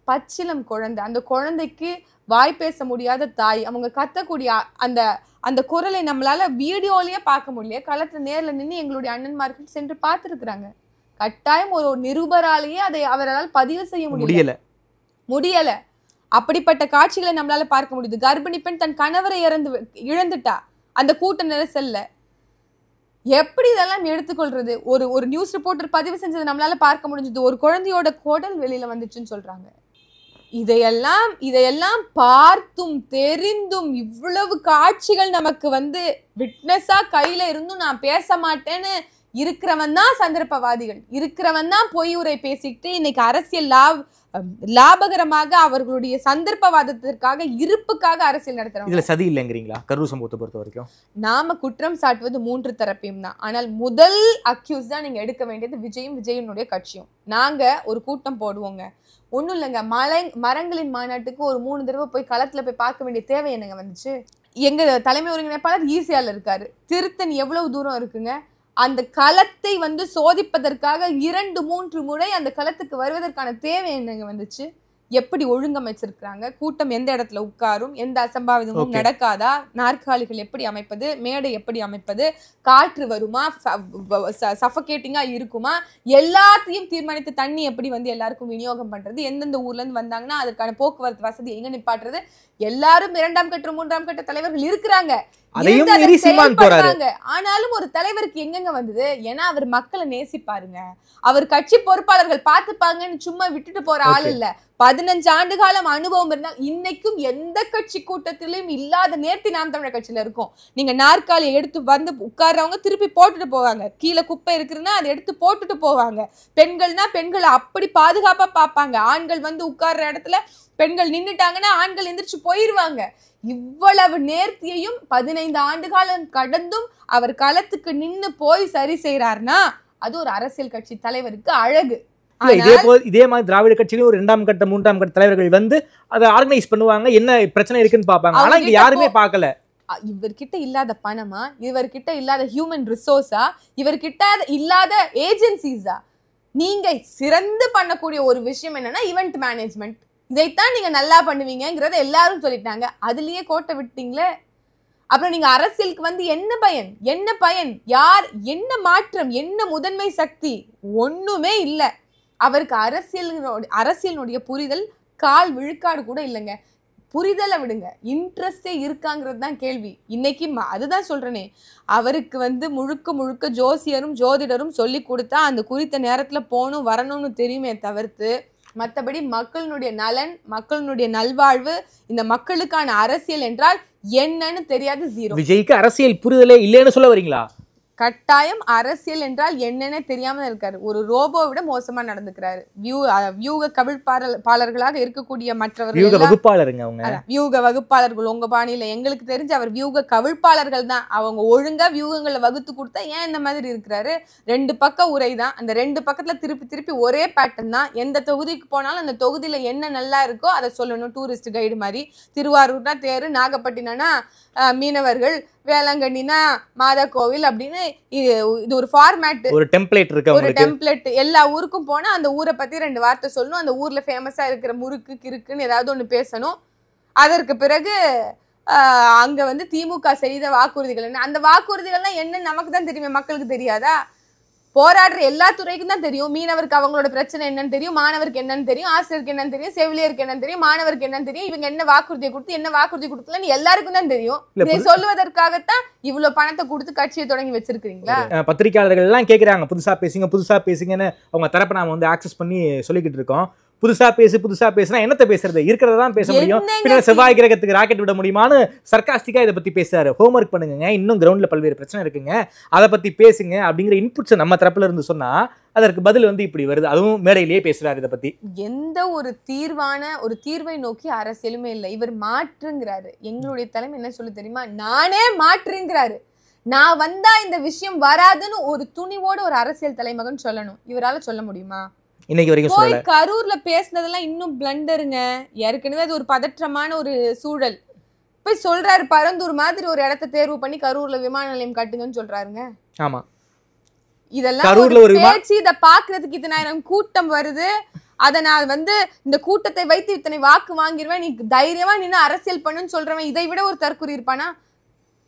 பச்சிலம் குழந்தை, அந்த குழந்தைக்கு வாய் பேச முடியாத தாய், அவங்க கத்தக்கூடிய அந்த குரலை நம்மளால வீடியோலயே பார்க்க முடியல, களத்துல நேர்ல நின்று எங்களுடைய அண்ணன்மார்கள் சென்று பார்த்துருக்குறாங்க. கட்டாயம் ஒரு நிருபராலேயே அதை அவரால் பதிவு செய்ய முடியல. அப்படிப்பட்ட காட்சிகளை நம்மளால பார்க்க முடியுது. கர்ப்பிணி பெண் தன் கணவரை இழந்துட்டா அந்த கூட்ட நெரிசல்ல. எப்படி இதெல்லாம் எடுத்துக்கொள்றது? ஒரு நியூஸ் ரிப்போர்ட்டர் பதிவு செஞ்சதை நம்மளால பார்க்க முடிஞ்சது. ஒரு குழந்தையோட குடல் வெளியில வந்துச்சுன்னு சொல்றாங்க. இதையெல்லாம் பார்த்தும் தெரிந்தும் இவ்வளவு காட்சிகள் நமக்கு விட்னஸா கையில இருந்தும் நான் பேச மாட்டேன்னு இருக்கிறவன் தான் சந்தர்ப்பவாதிகள், இருக்கிறவன் தான் பொய் உரை பேசிக்கிட்டு இன்னைக்கு அரசியல் லாபகரமாக அவர்களுடைய சந்தர்ப்பவாதத்திற்காக இருப்புக்காக அரசியல் நடத்துறாங்க. இதுல சதி இல்லைங்கிறீங்களா? கரூர் சம்பவத்தை பொறுத்த வரைக்கும் நாம குற்றம் சாட்டுவது 3 தரப்பையும் தான். ஆனால் முதல் அக்யூஸ் தான் நீங்க எடுக்க வேண்டியது விஜயனுடைய கட்சியும். நாங்க ஒரு கூட்டம் போடுவோங்க, ஒண்ணும் இல்லைங்க, மரங்களின் மாநாட்டுக்கு ஒரு 3 தடவை போய் களத்துல போய் பார்க்க வேண்டிய தேவை என்னங்க வந்துச்சு? எங்க தலைமை ஒருங்கிணைப்பாளர் ஈசியால இருக்காரு, திருத்தணி எவ்வளவு தூரம் இருக்குங்க, அந்த களத்தை வந்து சோதிப்பதற்காக 2-3 முறை அந்த களத்துக்கு வருவதற்கான தேவை என்னங்க வந்துச்சு? எப்படி ஒழுங்கமைச்சிருக்கிறாங்க, கூட்டம் எந்த இடத்துல உட்காரும், எந்த அசம்பாவிதமும் நடக்காதா, நாற்காலிகள் எப்படி அமைப்பது, மேடை எப்படி அமைப்பது, காற்று வருமா, சஃபகேட்டிங்கா இருக்குமா, எல்லாத்தையும் தீர்மானித்து தண்ணி எப்படி வந்து எல்லாருக்கும் விநியோகம் பண்றது, எந்தெந்த ஊர்ல இருந்து வந்தாங்கன்னா அதற்கான போக்குவரத்து வசதி எங்க நிப்பாட்டுறது, எல்லாரும் 2ஆம் கட்ட 3ஆம் கட்ட தலைவர்கள் இருக்கிறாங்க. ஆனாலும் ஒரு தலைவருக்கு எங்கெங்க வந்தது? ஏன்னா அவர் மக்களை நேசிப்பாருங்க, அவர் கட்சி பொறுப்பாளர்கள் பார்த்துப்பாங்கன்னு சும்மா விட்டுட்டு போற ஆள் இல்ல. 15 ஆண்டு காலம் அனுபவம் இருந்தால் இன்னைக்கும் எந்த கட்சி கூட்டத்திலும் இல்லாத நேர்த்தி நாம் தமிழர் கட்சியில இருக்கும். நீங்க நாற்காலியை எடுத்து வந்து உட்கார்றவங்க திருப்பி போட்டுட்டு போவாங்க, கீழே குப்பை இருக்குன்னா அதை எடுத்து போட்டுட்டு போவாங்க. பெண்கள்னா பெண்களை அப்படி பாதுகாப்பா பார்ப்பாங்க. ஆண்கள் வந்து உட்கார்ற இடத்துல பெண்கள் நின்னுட்டாங்கன்னா ஆண்கள் எந்திரிச்சு போயிருவாங்க. இவ்வளவு நேர்த்தியையும் 15 ஆண்டு காலம் கடந்தும் அவர் களத்துக்கு நின்னு போய் சரி செய்யறாருன்னா அது ஒரு அரசியல் கட்சி தலைவருக்கு அழகு. இதே மாதிரி திராவிட கட்சியிலும் ஒரு 2ஆம் கட்ட 3ஆம் கட்ட தலைவர்கள் வந்து அதை ஆர்கனைஸ் பண்ணுவாங்க, என்ன பிரச்சனை இருக்குன்னு பாப்பாங்க. ஆனா இங்க யாருமே பார்க்கல. இவர்கிட்ட இல்லாத பணமா, இவர்கிட்ட இல்லாத ஹியூமன் ரிசோர்ஸா, இவர்கிட்ட இல்லாத ஏஜென்சிஸா? நீங்க சிறந்து பண்ணக்கூடிய ஒரு விஷயம் என்னன்னா ஈவென்ட் மேனேஜ்மெண்ட். இதைத்தான் நீங்க நல்லா பண்ணுவீங்கிறத எல்லாரும் சொல்லிட்டாங்க, அதுலயே கோட்டை விட்டீங்களே. அப்புறம் நீங்க அரசியலுக்கு வந்து என்ன பயன்? என்ன பயன்? யார்? என்ன மாற்றம்? என்ன முதன்மை சக்தி? ஒண்ணுமே இல்ல. அவருக்கு அரசியலினுடைய புரிதல் கால் விழுக்காடு கூட இல்லைங்க. புரிதலை விடுங்க, இன்ட்ரெஸ்டே இருக்காங்கிறது தான் கேள்வி இன்னைக்கு. அதுதான் சொல்றேனே, அவருக்கு வந்து முழுக்க முழுக்க ஜோசியரும் ஜோதிடரும் சொல்லி கொடுத்தா அந்த குறித்த நேரத்துல போகணும் வரணும்னு தெரியுமே தவிர்த்து மற்றபடி மக்களினுடைய நலன், மக்களினுடைய நல்வாழ்வு, இந்த மக்களுக்கான அரசியல் என்றால் என்னன்னு தெரியாது. ஜீரோ. விஜய்க்கு அரசியல் புரிதலே இல்லைன்னு சொல்ல வரீங்களா? கட்டாயம் அரசியல் என்றால் என்னன்னு தெரியாம இருக்காரு. ஒரு ரோபோ விட மோசமா நடந்துக்கிறாரு. வியூக கவிழ்ப்பாளர்களாக இருக்கக்கூடிய மற்றவர்கள் வியூக வகுப்பாளர்கள் உங்க பாணியில. எங்களுக்கு தெரிஞ்சு அவர் வியூக கவிழ்ப்பாளர்கள் தான். அவங்க ஒழுங்கா வியூகங்களை வகுத்து கொடுத்தா ஏன் இந்த மாதிரி இருக்கிறாரு? 2 பக்க உரை தான், அந்த 2 பக்கத்துல திருப்பி திருப்பி ஒரே பேட்டர்ன் தான். எந்த தொகுதிக்கு போனாலும் அந்த தொகுதியில என்ன நல்லா இருக்கோ அதை சொல்லணும். டூரிஸ்ட் கைடு மாதிரி. திருவாரூர்னா தேரு, நாகப்பட்டினம்னா மீனவர்கள், வேளாங்கண்ணினா மாதா கோவில் அப்படின்னு இது ஒரு ஃபார்மேட், ஒரு டெம்ப்ளேட் இருக்கு. ஒரு டெம்ப்ளேட். எல்லா ஊருக்கும் போனா அந்த ஊரை பத்தி 2 வார்த்தை சொல்லணும். அந்த ஊர்ல ஃபேமஸா இருக்கிற முறுக்கு கிறுக்குன்னு ஏதாவது ஒண்ணு பேசணும். அதற்கு பிறகு அங்க வந்து திமுக செய்த வாக்குறுதிகள் என்ன, அந்த வாக்குறுதிகள்லாம் என்னன்னு நமக்கு தான் தெரியுமே, மக்களுக்கு தெரியாதா? போராடுற எல்லா துறைக்கும் தான் தெரியும். மீனவருக்கு அவங்களோட பிரச்சனை என்னன்னு தெரியும், மாணவருக்கு என்னன்னு தெரியும், ஆசிரியருக்கு என்னன்னு தெரியும், செவிலியருக்கு என்னன்னு தெரியும், மாணவருக்கு என்னன்னு தெரியும். இவங்க என்ன வாக்குறுதியை கொடுத்து என்ன வாக்குறுதி கொடுக்கலன்னு எல்லாருக்கும் தான் தெரியும். இதை சொல்லுவதற்காகத்தான் இவ்வளவு பணத்தை கொடுத்து கட்சியை தொடங்கி வச்சிருக்கீங்களா? பத்திரிகையாளர்கள் எல்லாம் கேட்கறாங்க, புதுசா பேசுங்கன்னு அவங்க தரப்ப நாம வந்து ஆக்சஸ் பண்ணி சொல்லிக்கிட்டு இருக்கோம். புதுசா பேசுனா என்னத்த பேசுறது? இருக்கிறதான் பேச முடியும். பின்னர் செவ்வாய் கிரகத்துக்கு ராக்கெட் விட முடியுமான்னு சர்காஸ்டிக்கா இதை பத்தி பேசுறாரு. ஹோம்ஒர்க் பண்ணுங்க, இன்னும் கிரவுண்ட்ல பல்வேறு பிரச்சனை இருக்குங்க, அதை பத்தி பேசுங்க அப்படிங்கிற இன்புட்ஸ் நம்ம தரப்புல இருந்து சொன்னா அதற்கு பதில் வந்து இப்படி வருது. அதுவும் மேடையிலேயே பேசுறாரு. இதை பத்தி எந்த ஒரு தீர்வை நோக்கி அரசியலுமே இல்லை. இவர் மாற்றுங்கிறாரு. எங்களுடைய தலைமை என்ன சொல்லு தெரியுமா? நானே மாற்றுங்கிறாரு. நான் வந்தா இந்த விஷயம் வராதுன்னு ஒரு துணிவோட ஒரு அரசியல் தலைமகன் சொல்லணும். இவரால சொல்ல முடியுமா? இன்னைக்கு வரைக்கும் போய் கரூர்ல பேசினதெல்லாம் இன்னும் பிளண்டருங்க. ஏற்கனவே அது ஒரு பதற்றமான ஒரு சூழல். போய் சொல்றாரு, பரந்தூர் மாதிரி ஒரு இடத்தை தேர்வு பண்ணி கரூர்ல விமான நிலையம் கட்டுங்கன்னு சொல்றாருங்க. ஆமா, இதெல்லாம் பேச்சு. இதை பாக்குறதுக்கு இத்தனாயிரம் கூட்டம் வருது. அதை நான் வந்து இந்த கூட்டத்தை வைத்து இத்தனை வாக்கு வாங்கிடுவேன், நீ தைரியமா நின்று அரசியல் பண்ணுன்னு சொல்றவன் இதை விட ஒரு தற்குறி இருப்பானா?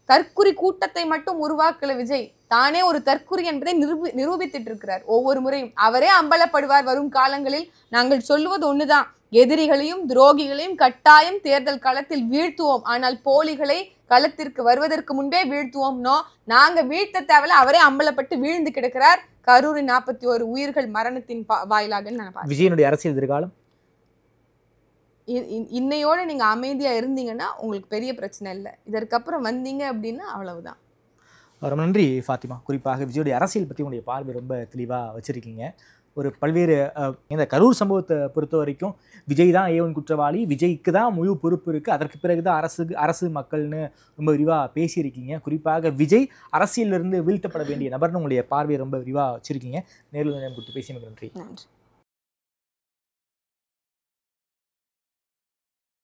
தற்குறி கூட்டத்தை மட்டும் உருவாக்கல விஜய், தானே ஒரு தற்குறி என்பதை நிரூபித்துட்டு இருக்கிறார். ஒவ்வொரு முறையும் அவரே அம்பலப்படுவார். வரும் காலங்களில் நாங்கள் சொல்லுவது ஒண்ணுதான், எதிரிகளையும் துரோகிகளையும் கட்டாயம் தேர்தல் களத்தில் வீழ்த்துவோம். ஆனால் போலிகளை களத்திற்கு வருவதற்கு முன்பே வீழ்த்துவோம். நாங்க வீழ்த்த தேவையில்ல, அவரே அம்பலப்பட்டு வீழ்ந்து கிடக்கிறார். கரூரின் 41 உயிர்கள் மரணத்தின் வாயிலாக நான் விஜயனுடைய அரசியல் எதிர்காலம் இன்னையோட நீங்க அமைதியா இருந்தீங்கன்னா உங்களுக்கு பெரிய பிரச்சனை இல்லை. இதற்கப்புறம் வந்தீங்க அப்படின்னா அவ்வளவுதான். ரொம்ப நன்றி ஃபாத்திமா. குறிப்பாக விஜயோடைய அரசியல் பற்றி உங்களுடைய பார்வை ரொம்ப தெளிவாக வச்சுருக்கீங்க. ஒரு பல்வேறு இந்த கரூர் சம்பவத்தை பொறுத்த வரைக்கும் விஜய் தான் A1 குற்றவாளி, விஜய்க்கு தான் முழு பொறுப்பு இருக்குது, அதற்கு பிறகு தான் அரசு மக்கள்னு ரொம்ப விரிவாக பேசியிருக்கீங்க. குறிப்பாக விஜய் அரசியலிருந்து வீழ்த்தப்பட வேண்டிய நபர்னு உங்களுடைய பார்வையை ரொம்ப விரிவாக வச்சுருக்கீங்க. நேரில் நேரம் கொடுத்து பேசியமைக்கு நன்றி.